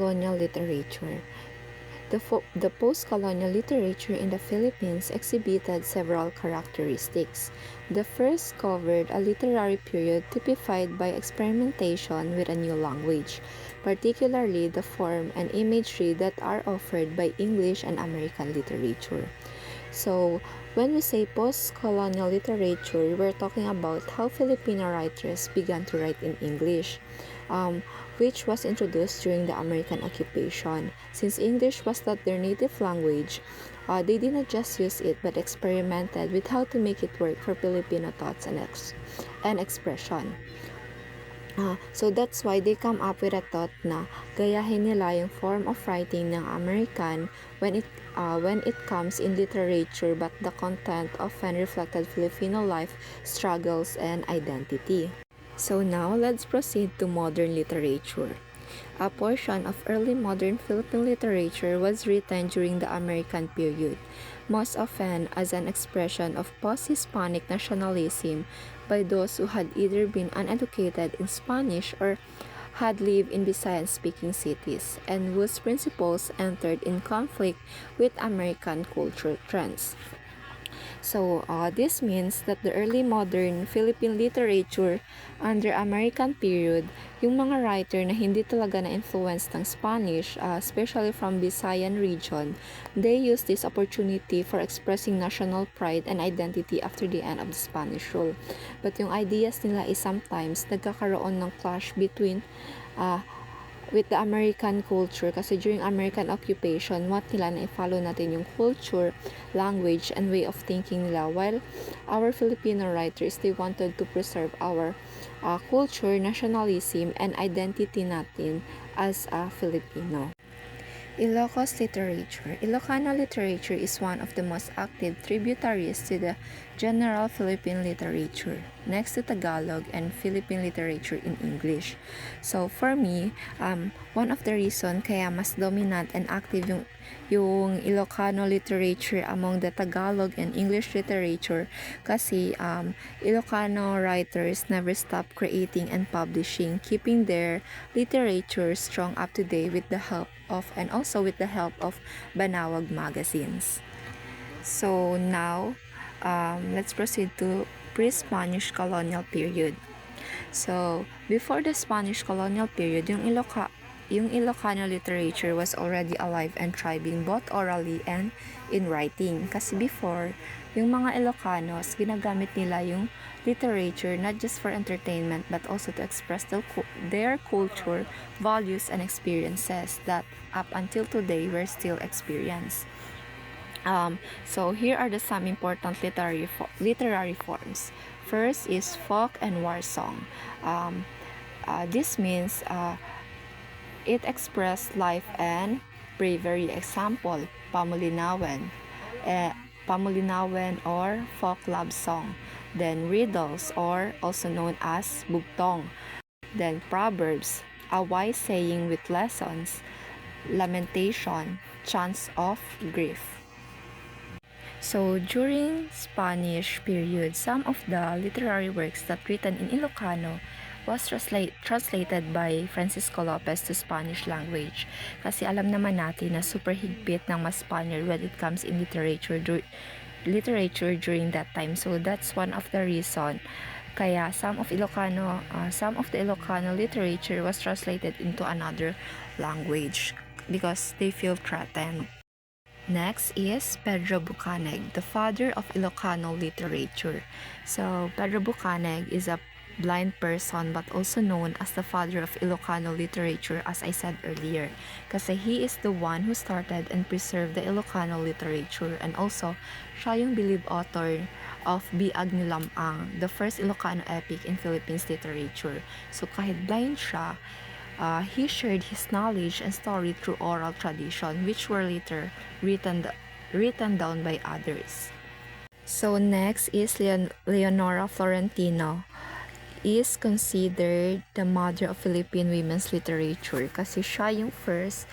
post-colonial literature. The post-colonial literature in the Philippines exhibited several characteristics. The first covered a literary period typified by experimentation with a new language, particularly the form and imagery that are offered by English and American literature. So, when we say post-colonial literature, we're talking about how Filipino writers began to write in English, which was introduced during the American occupation. Since English was not their native language, they did not just use it but experimented with how to make it work for Filipino thoughts and expression. So that's why they come up with a thought na gayahin nila yung form of writing ng American when it comes in literature, but the content often reflected Filipino life, struggles, and identity. So now let's proceed to modern literature. A portion of early modern Philippine literature was written during the American period, most often as an expression of post-Hispanic nationalism by those who had either been uneducated in Spanish or had lived in Visayan-speaking cities, and whose principles entered in conflict with American cultural trends. So, this means that the early modern Philippine literature under American period, yung mga writer na hindi talaga na-influence ng Spanish, especially from Visayan region, they use this opportunity for expressing national pride and identity after the end of the Spanish rule. But yung ideas nila is sometimes nagkakaroon ng clash between with the American culture, kasi during American occupation, what nila na i-follow natin yung culture, language, and way of thinking nila, while our Filipino writers, they wanted to preserve our culture, nationalism, and identity natin as a Filipino. Ilocos literature. Ilocano literature is one of the most active tributaries to the general Philippine literature, next to Tagalog and Philippine literature in English. So for me, one of the reason kaya mas dominant and active yung Ilocano literature among the Tagalog and English literature kasi Ilocano writers never stop creating and publishing, keeping their literature strong up to date with the help of and also with the help of Banawag magazines. So now, let's proceed to pre-Spanish colonial period. So, before the Spanish colonial period, yung Ilocano literature was already alive and thriving both orally and in writing. Kasi before, yung mga Ilocanos, ginagamit nila yung literature not just for entertainment but also to express their culture, values, and experiences that up until today were still experienced. So here are some important literary forms. First is folk and war song. This means it expressed life and bravery. Example, Pamulinawen or folk love song. Then riddles, or also known as bugtong. Then proverbs, a wise saying with lessons. Lamentation, chants of grief. So during Spanish period, some of the literary works that written in Ilocano was translated by Francisco Lopez to Spanish language. Kasi alam naman natin na super higpit ng mas Spaniard when it comes in literature during that time. So that's one of the reason kaya some of the Ilocano literature was translated into another language because they feel threatened. Next is Pedro Bucaneg, the father of Ilocano literature. So Pedro Bucaneg is a blind person but also known as the father of Ilocano literature, as I said earlier, kasi he is the one who started and preserved the Ilocano literature, and also siya yung believed author of Biag ni Lamang, the first Ilocano epic in Philippines literature. So kahit blind siya, he shared his knowledge and story through oral tradition, which were later written down by others. So next is Leonora Florentino, is considered the mother of Philippine women's literature kasi siya yung first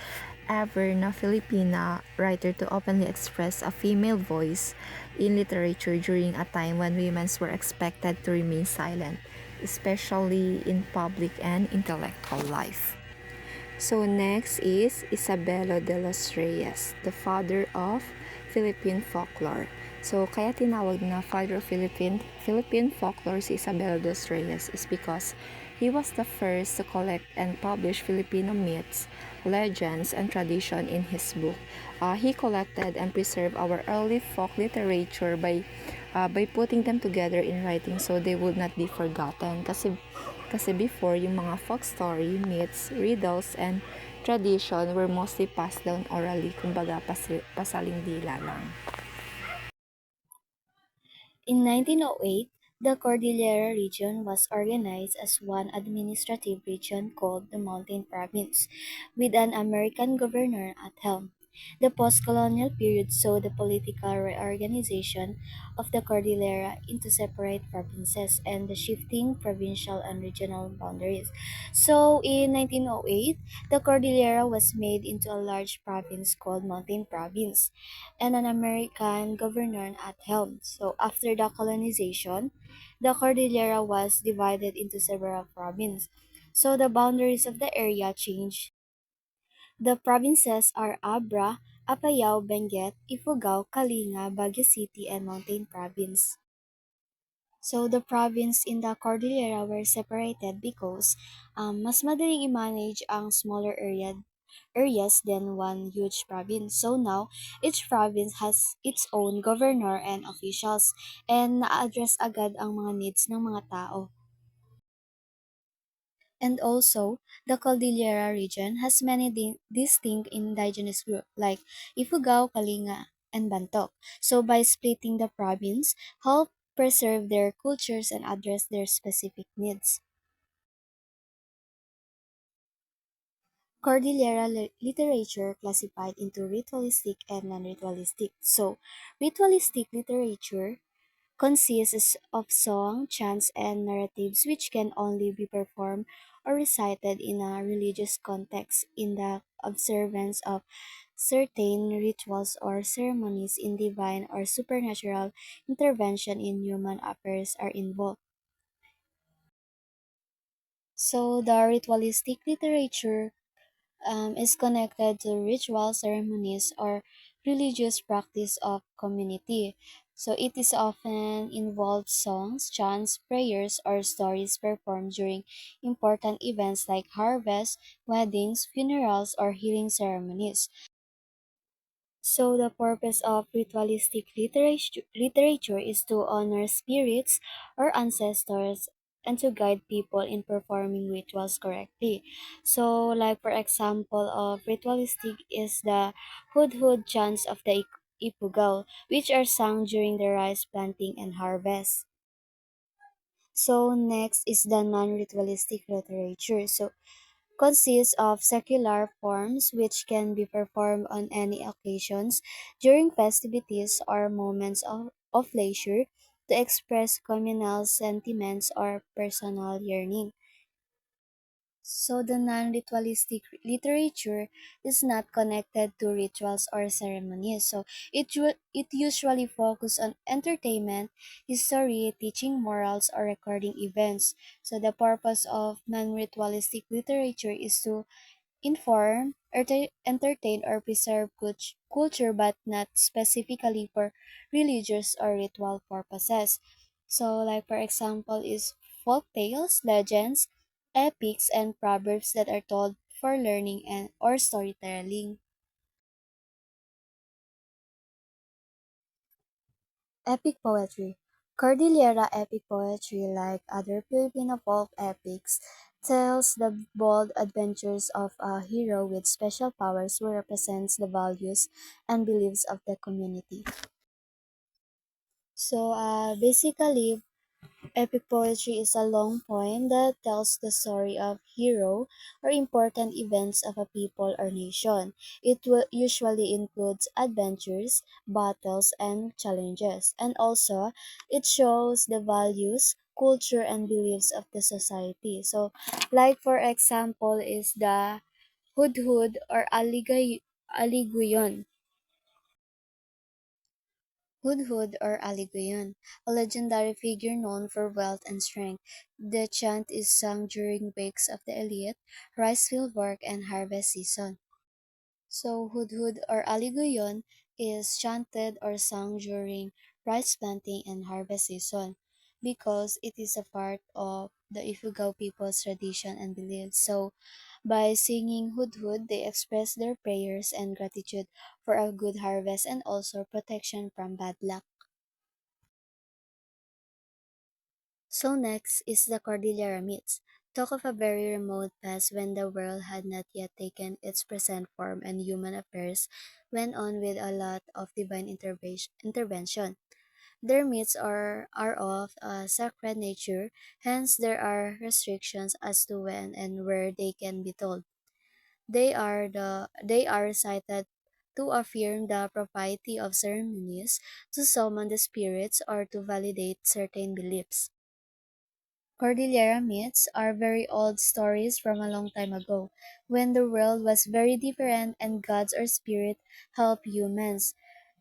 ever na Filipina writer to openly express a female voice in literature during a time when women were expected to remain silent, especially in public and intellectual life. So next is Isabelo de los Reyes, the father of Philippine folklore. So kaya tinawag na father of Philippine folklore si Isabelo de los Reyes is because he was the first to collect and publish Filipino myths, legends, and tradition in his book. He collected and preserved our early folk literature by putting them together in writing so they would not be forgotten. Kasi before, yung mga folk story, myths, riddles, and tradition were mostly passed down orally, kumbaga pasaling dila lang. In 1908, the Cordillera region was organized as one administrative region called the Mountain Province, with an American governor at helm. The post-colonial period saw the political reorganization of the Cordillera into separate provinces and the shifting provincial and regional boundaries. So, in 1908, the Cordillera was made into a large province called Mountain Province and an American governor at helm. So after the colonization, the Cordillera was divided into several provinces. So the boundaries of the area changed. The provinces are Abra, Apayao, Benguet, Ifugao, Kalinga, Baguio City, and Mountain Province. So the province in the Cordillera were separated because mas madaling i-manage ang smaller areas than one huge province. So now, each province has its own governor and officials and na-address agad ang mga needs ng mga tao. And also, the Cordillera region has many distinct indigenous groups like Ifugao, Kalinga, and Bantok. So by splitting the province, help preserve their cultures and address their specific needs. Cordillera literature classified into ritualistic and non-ritualistic. So, ritualistic literature consists of song, chants, and narratives which can only be performed or recited in a religious context in the observance of certain rituals or ceremonies in divine or supernatural intervention in human affairs are involved. So the ritualistic literature is connected to ritual ceremonies or religious practice of community. So it is often involves songs, chants, prayers, or stories performed during important events like harvest, weddings, funerals, or healing ceremonies. So the purpose of ritualistic literature is to honor spirits or ancestors and to guide people in performing rituals correctly. So like for example of ritualistic is the Hudhud chants of the Ipugaw, which are sung during the rice planting and harvest. So next is the non-ritualistic literature. So consists of secular forms which can be performed on any occasions during festivities or moments of leisure to express communal sentiments or personal yearning. So the non-ritualistic literature is not connected to rituals or ceremonies. So it usually focuses on entertainment, history, teaching morals, or recording events. So the purpose of non-ritualistic literature is to inform, entertain, or preserve culture but not specifically for religious or ritual purposes. So, like for example, is folk tales, legends, epics, and proverbs that are told for learning and or storytelling. Epic poetry. Cordillera epic poetry, like other Filipino folk epics, tells the bold adventures of a hero with special powers who represents the values and beliefs of the community. So, basically, epic poetry is a long poem that tells the story of hero or important events of a people or nation. It will usually includes adventures, battles, and challenges. And also, it shows the values, culture, and beliefs of the society. So, like for example, is the Hudhud or Aliguyon. Hudhud or Aligoyon, a legendary figure known for wealth and strength. The chant is sung during wakes of the elite, rice field work, and harvest season. So Hudhud or Aligoyon is chanted or sung during rice planting and harvest season because it is a part of the Ifugao people's tradition and beliefs. So by singing Hudhud, they express their prayers and gratitude for a good harvest and also protection from bad luck. So next is the Cordillera myths. Talk of a very remote past when the world had not yet taken its present form and human affairs went on with a lot of divine intervention. Their myths are of a sacred nature, hence there are restrictions as to when and where they can be told. They are recited to affirm the propriety of ceremonies, to summon the spirits, or to validate certain beliefs. Cordillera myths are very old stories from a long time ago, when the world was very different and gods or spirit help humans.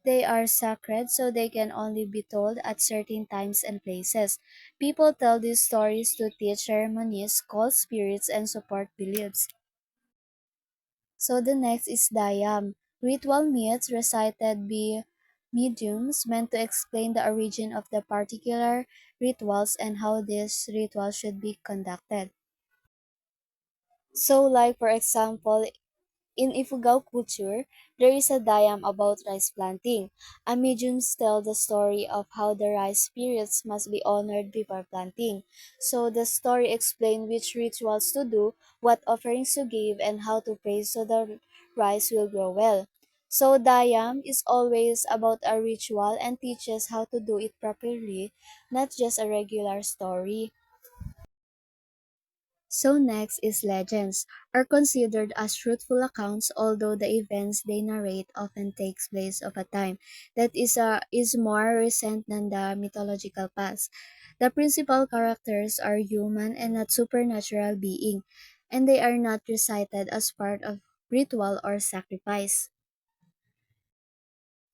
They are sacred, so they can only be told at certain times and places. People tell these stories to teach ceremonies, call spirits, and support beliefs. So the next is Dayam, ritual myths recited by mediums meant to explain the origin of the particular rituals and how this ritual should be conducted. So like for example, in Ifugao culture, there is a dayam about rice planting. A mediums tell the story of how the rice spirits must be honored before planting. So the story explains which rituals to do, what offerings to give, and how to pray so the rice will grow well. So dayam is always about a ritual and teaches how to do it properly, not just a regular story. So next is legends, are considered as truthful accounts although the events they narrate often takes place of a time that is more recent than the mythological past. The principal characters are human and not supernatural being, and they are not recited as part of ritual or sacrifice.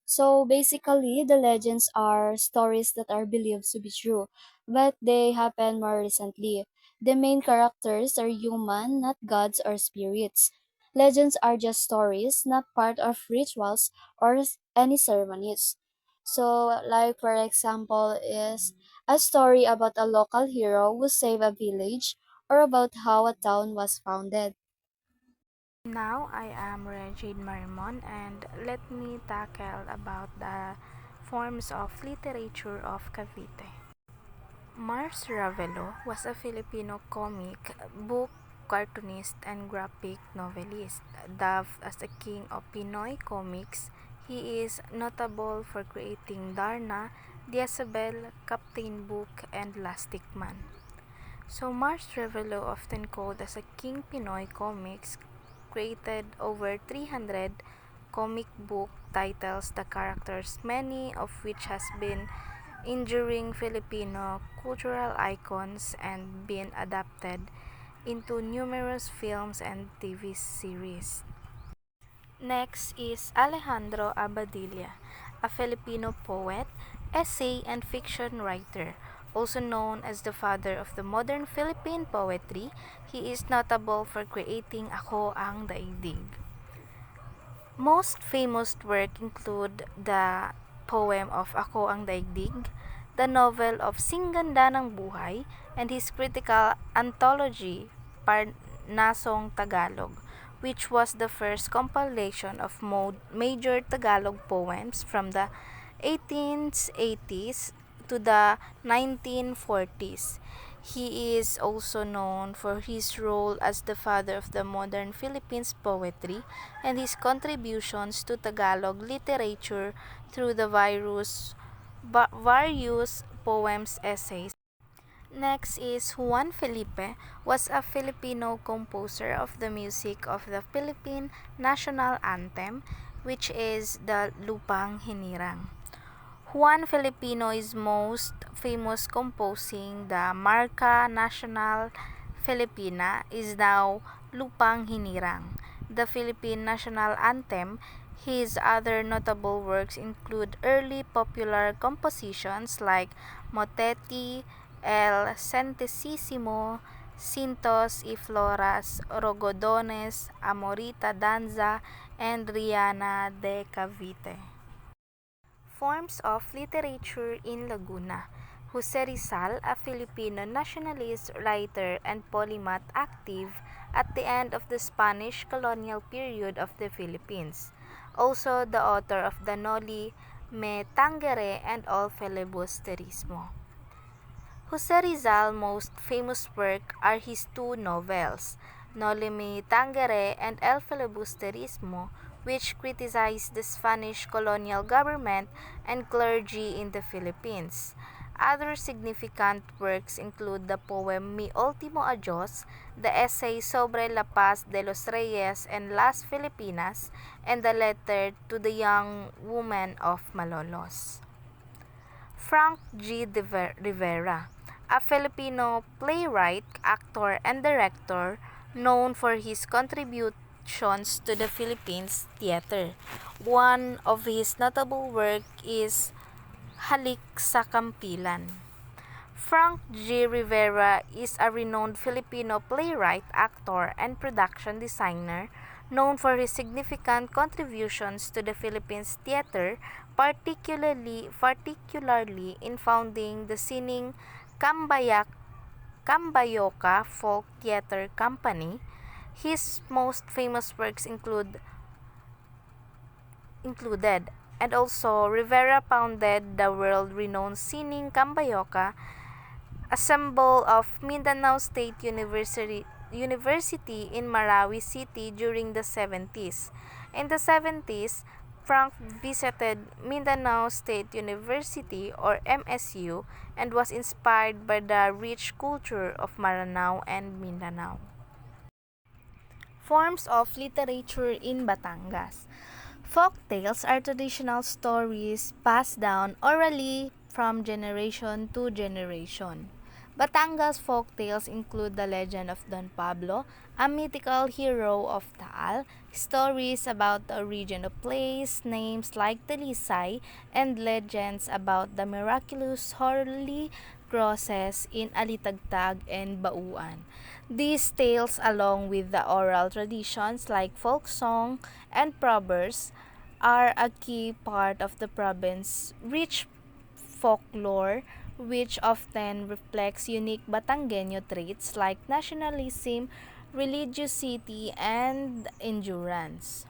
So basically, the legends are stories that are believed to be true, but they happen more recently. The main characters are human, not gods or spirits. Legends are just stories, not part of rituals or any ceremonies. So, like for example, is a story about a local hero who saved a village or about how a town was founded. Now I am Regine Marimon and let me tackle about the forms of literature of Cavite. Mars Ravelo was a Filipino comic book cartoonist and graphic novelist. Dubbed as the king of Pinoy comics, he is notable for creating Darna, Jezebel, Captain Book, and Lastic Man. So Mars Revelo, often called as a King Pinoy Comics, created over 300 comic book titles, the characters, many of which has been enduring Filipino cultural icons and been adapted into numerous films and TV series. Next is Alejandro Abadilla, a Filipino poet, essay, and fiction writer. Also known as the father of the modern Philippine poetry, he is notable for creating Ako Ang Daigdig. Most famous work include the poem of Ako Ang Daigdig, the novel of Singganda ng Buhay, and his critical anthology, Parnasong Tagalog, which was the first compilation of major Tagalog poems from the 1880s to the 1940s. He is also known for his role as the father of the modern Philippines poetry and his contributions to Tagalog literature through the various poems essays. Next is Juan Felipe was a Filipino composer of the music of the Philippine national anthem, which is the Lupang Hinirang. Juan Filipino is most famous composing the Marca Nacional Filipina is now Lupang Hinirang. The Philippine national anthem His other notable works include early popular compositions like Motetti, El Centesimo, Cintos y Floras, Rogodones, Amorita Danza, and Rihanna de Cavite. Forms of literature in Laguna. Jose Rizal, a Filipino nationalist writer and polymath active at the end of the Spanish colonial period of the Philippines. Also the author of the Noli Me Tangere and All Filibusterismo. Jose Rizal's most famous work are his two novels, Noli Me Tangere and El Filibusterismo, which criticize the Spanish colonial government and clergy in the Philippines. Other significant works include the poem Mi Ultimo Adios, the essay Sobre la Paz de los Reyes and Las Filipinas, and the letter to the young woman of Malolos. Frank G. Rivera, a Filipino playwright, actor, and director known for his contributions to the Philippines theater. One of his notable work is Halik sa Kampilan. Frank G. Rivera is a renowned Filipino playwright, actor, and production designer known for his significant contributions to the Philippines theater, particularly in founding the Sining Kambayoka Folk Theater Company. His most famous works included, and also Rivera founded the world-renowned Sining Kambayoka, a symbol of Mindanao State University in Marawi City during the 70s. In the 70s, Frank visited Mindanao State University or MSU and was inspired by the rich culture of Maranao and Mindanao. Forms of literature in Batangas. Folk tales are traditional stories passed down orally from generation to generation. Batangas folk tales include the legend of Don Pablo, a mythical hero of Taal, stories about the origin of place, names like Talisay, and legends about the miraculous holy crosses in Alitagtag and Bauan. These tales, along with the oral traditions like folk song and proverbs, are a key part of the province's rich folklore, which often reflects unique Batangueño traits like nationalism, religiosity, and endurance.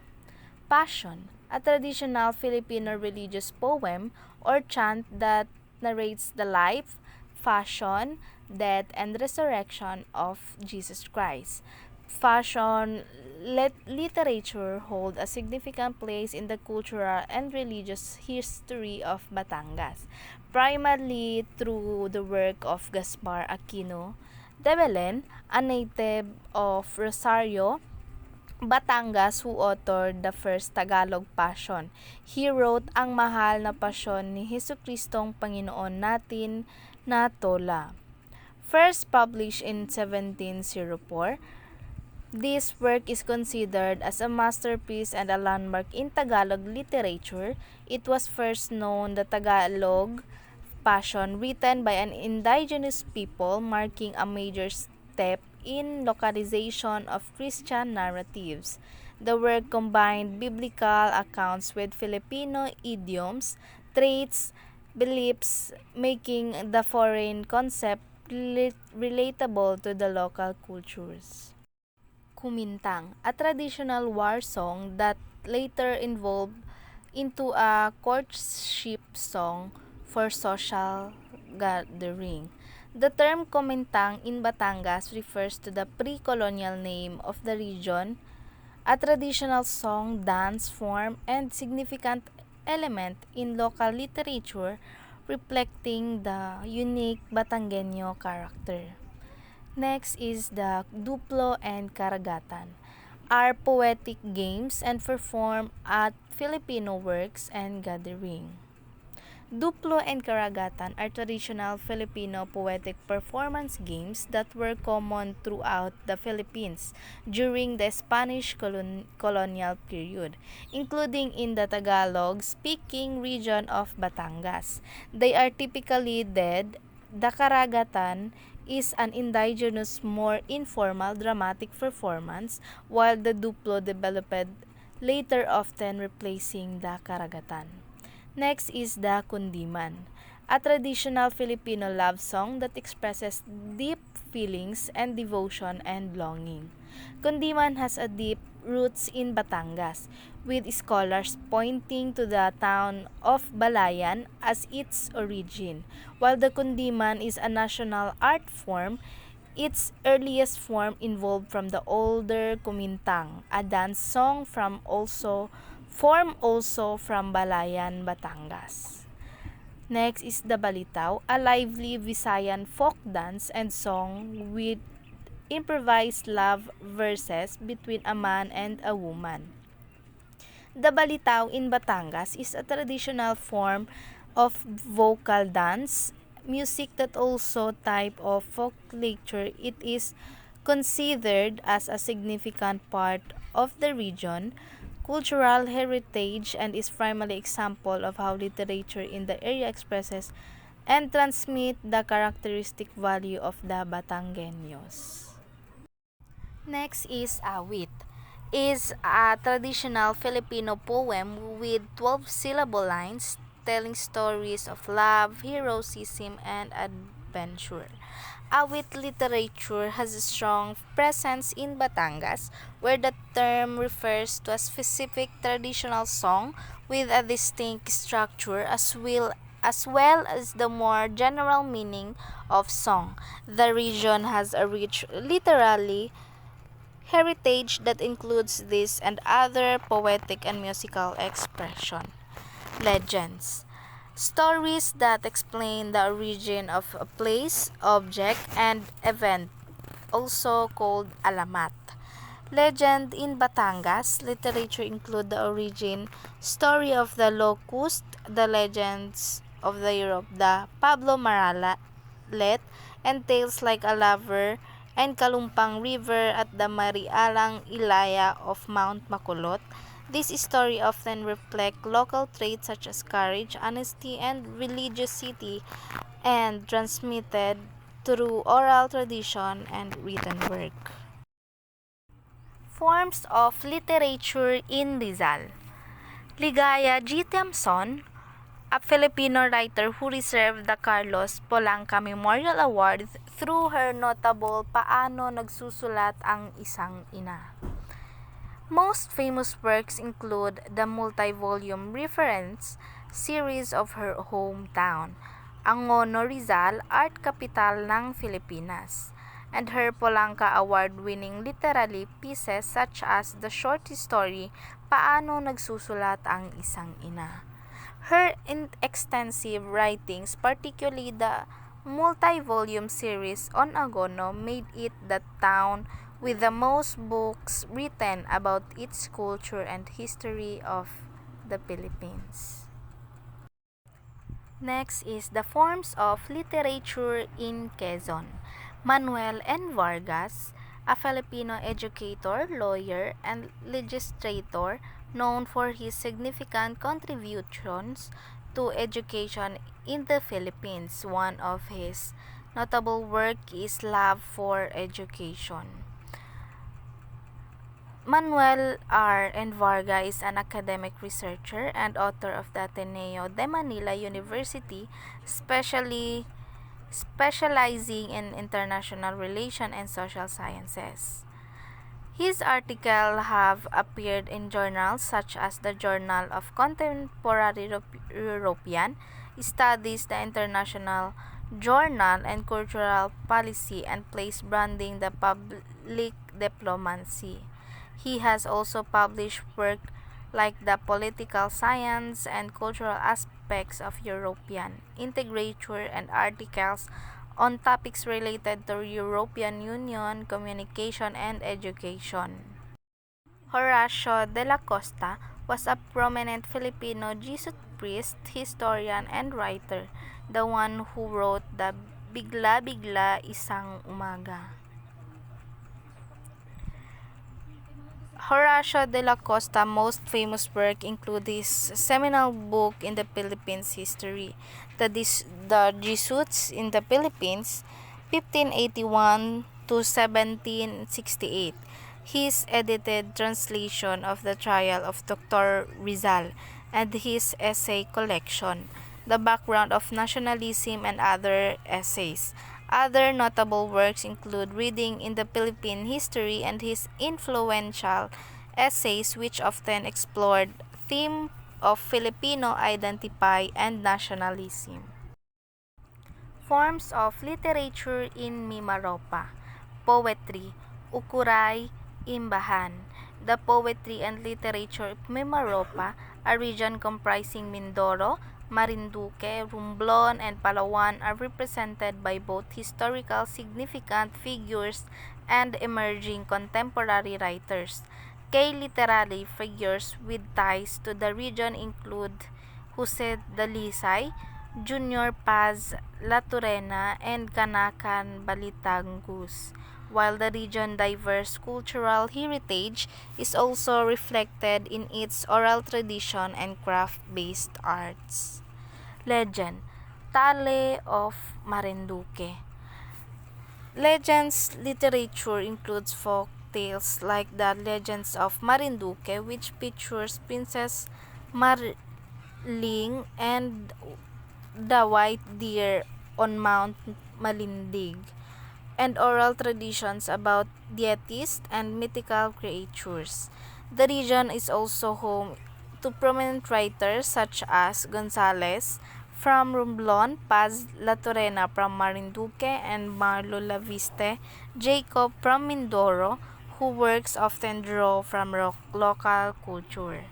Passion, a traditional Filipino religious poem or chant that narrates the life, passion, death, and resurrection of Jesus Christ. Fashion literature hold a significant place in the cultural and religious history of Batangas, primarily through the work of Gaspar Aquino de Belen, a native of Rosario, Batangas, who authored the first Tagalog Passion. He wrote ang mahal na pasyon ni Jesucristong Panginoon natin na tola. First published in 1704, this work is considered as a masterpiece and a landmark in Tagalog literature. It was first known the Tagalog Passion written by an indigenous people, marking a major step in localization of Christian narratives. The work combined biblical accounts with Filipino idioms, traits, beliefs, making the foreign concept relatable to the local cultures. Kumintang, a traditional war song that later evolved into a courtship song for social gathering. The term Kumintang in Batangas refers to the pre-colonial name of the region, a traditional song, dance form, and significant element in local literature reflecting the unique Batangueño character. Next is the Duplo and Karagatan, are poetic games and performed at Filipino works and gathering. Duplo and Karagatan are traditional Filipino poetic performance games that were common throughout the Philippines during the Spanish colonial period, including in the Tagalog-speaking region of Batangas. They are typically dead. The Karagatan is an indigenous, more informal dramatic performance, while the Duplo developed later, often replacing the Karagatan. Next is the Kundiman, a traditional Filipino love song that expresses deep feelings and devotion and longing. Kundiman has a deep roots in Batangas, with scholars pointing to the town of Balayan as its origin. While the Kundiman is a national art form, its earliest form involved from the older Kumintang, a dance song also from Balayan, Batangas. Next is the Balitaw, a lively Visayan folk dance and song with improvised love verses between a man and a woman. The Balitaw in Batangas is a traditional form of vocal dance music that also type of folklore. It is considered as a significant part of the region cultural heritage and is primarily example of how literature in the area expresses and transmit the characteristic value of the Batangueños. Next is Awit. Is a traditional Filipino poem with 12-syllable lines telling stories of love, heroism, and adventure. Awit literature has a strong presence in Batangas, where the term refers to a specific traditional song with a distinct structure as well as the more general meaning of song. The region has a rich literary heritage that includes this and other poetic and musical expression. Legends. Stories that explain the origin of a place, object, and event, also called alamat. Legend in Batangas literature include the origin story of the locust, the legends of the Europe, the Pablo Maralet, and tales like a lover and Kalumpang River at the Marialang Ilaya of Mount Makulot. This story often reflect local traits such as courage, honesty, and religiosity, and transmitted through oral tradition and written work. Forms of literature in Rizal. Ligaya G. Tiamson, a Filipino writer who received the Carlos Polanca Memorial Award through her notable Paano Nagsusulat ang Isang Ina. Most famous works include the multi-volume reference series of her hometown, Angono Rizal, Art Capital ng Pilipinas, and her Polanca Award-winning literary pieces such as the short story Paano Nagsusulat ang Isang Ina. Her extensive writings, particularly the multi-volume series on Angono, made it the town with the most books written about its culture and history of the Philippines. Next is the forms of literature in Quezon. Manuel N. Vargas, a Filipino educator, lawyer, and legislator known for his significant contributions to education in the Philippines. One of his notable work is Love for Education. Manuel R. N. Varga is an academic researcher and author of the Ateneo de Manila University, specializing in international relations and social sciences. His articles have appeared in journals such as the Journal of Contemporary European Studies, the International Journal and Cultural Policy, and Place Branding the Public Diplomacy. He has also published work like the political science and cultural aspects of European integration and articles on topics related to European Union, communication, and education. Horacio de la Costa was a prominent Filipino Jesuit priest, historian, and writer, the one who wrote the Bigla-Bigla Isang Umaga. Horacio de la Costa's most famous work include his seminal book in the Philippines history, The Jesuits in the Philippines, 1581 to 1768. His edited translation of the trial of Dr. Rizal and his essay collection, The Background of Nationalism and Other Essays. Other notable works include Reading in the Philippine History and his influential essays which often explored theme of Filipino identity and nationalism. Forms of literature in Mimaropa. Poetry, Ukuray, Imbahan. The poetry and literature of Mimaropa, a region comprising Mindoro, Marinduque, Romblon, and Palawan, are represented by both historical significant figures and emerging contemporary writers. Key literary figures with ties to the region include Jose Dalisay, Junior Paz Laturena, and Kanakan Balitangus, while the region's diverse cultural heritage is also reflected in its oral tradition and craft-based arts. Legend: Tale of Marinduque. Legends literature includes folk tales like the Legends of Marinduque, which features Princess Marling and the white deer on Mount Malindig, and oral traditions about deities and mythical creatures. The region is also home to prominent writers such as Gonzales from Romblon, Paz Latorena from Marinduque, and Marlo Laviste Jacob from Mindoro, whose works often draw from local culture.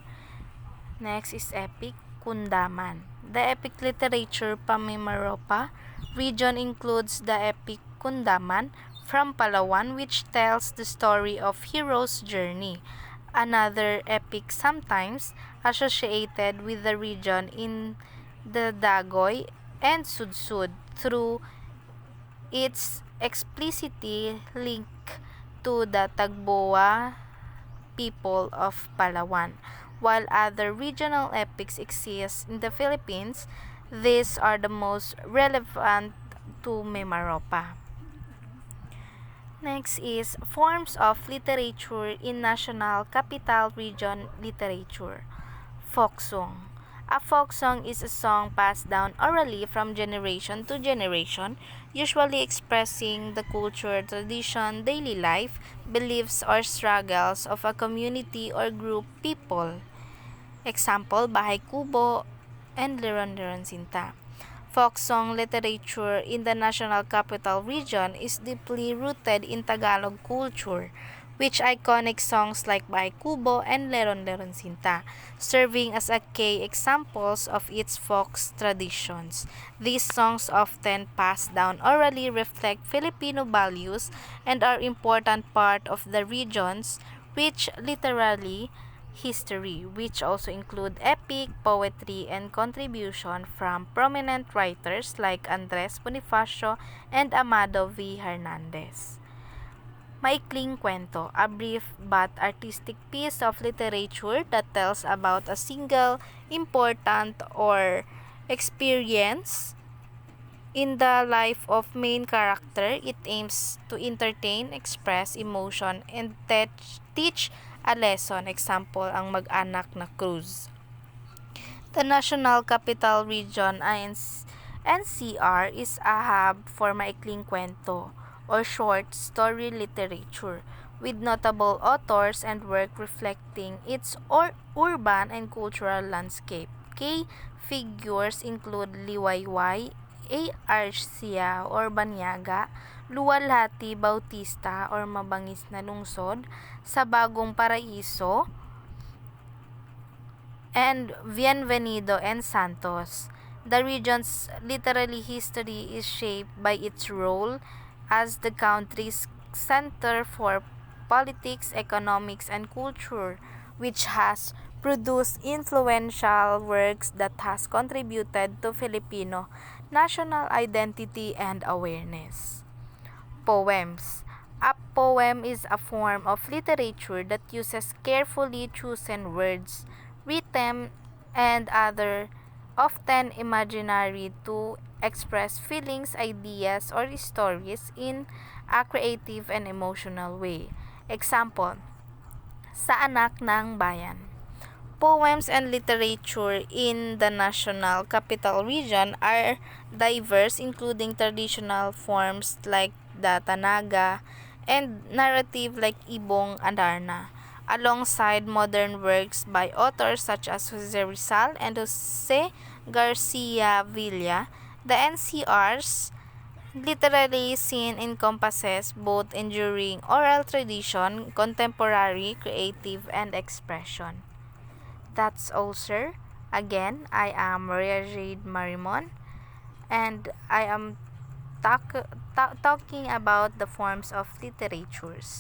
Next is epic Kundaman. The epic literature Pamimaropa region includes the epic Kundaman from Palawan, which tells the story of hero's journey. Another epic sometimes associated with the region in the Dagoy and Sudsud through its explicitly link to the Tagboa people of Palawan. While other regional epics exist in the Philippines, these are the most relevant to Mimaropa. Next is forms of literature in National Capital Region literature. Folk song. A folk song is a song passed down orally from generation to generation, usually expressing the culture, tradition, daily life, beliefs, or struggles of a community or group people. Example, Bahay Kubo and Liron Liron Sinta. Folk song literature in the National Capital Region is deeply rooted in Tagalog culture, which iconic songs like Bahay Kubo and Leron Leron Sinta, serving as a key examples of its folk traditions. These songs often passed down orally reflect Filipino values and are important part of the region's rich literary history, which also include epic, poetry, and contribution from prominent writers like Andres Bonifacio and Amado V. Hernandez. Maikling Kwento, a brief but artistic piece of literature that tells about a single important or experience in the life of main character. It aims to entertain, express emotion, and teach a lesson. Example, ang mag-anak na cruise. The National Capital Region NCR is a hub for maikling kwento or short story literature with notable authors and work reflecting its urban and cultural landscape. Key figures include Liwayway, A. Arcia or Banyaga, Luwalhati Bautista or Mabangis na Lungsod, Sa Bagong Paraiso, and Bienvenido and Santos. The region's literary history is shaped by its role as the country's center for politics, economics, and culture, which has produce influential works that has contributed to Filipino national identity and awareness. Poems. A poem is a form of literature that uses carefully chosen words, rhythm, and other often imaginary to express feelings, ideas, or stories in a creative and emotional way. Example, Sa Anak ng Bayan. Poems and literature in the National Capital Region are diverse, including traditional forms like the Tanaga and narrative like Ibong Adarna, alongside modern works by authors such as Jose Rizal and Jose Garcia Villa. The NCR's literary scene encompasses both enduring oral tradition, contemporary, creative, and expression. That's all, sir. Again, I am Maria Jade Marimon, and I am talking about the forms of literatures.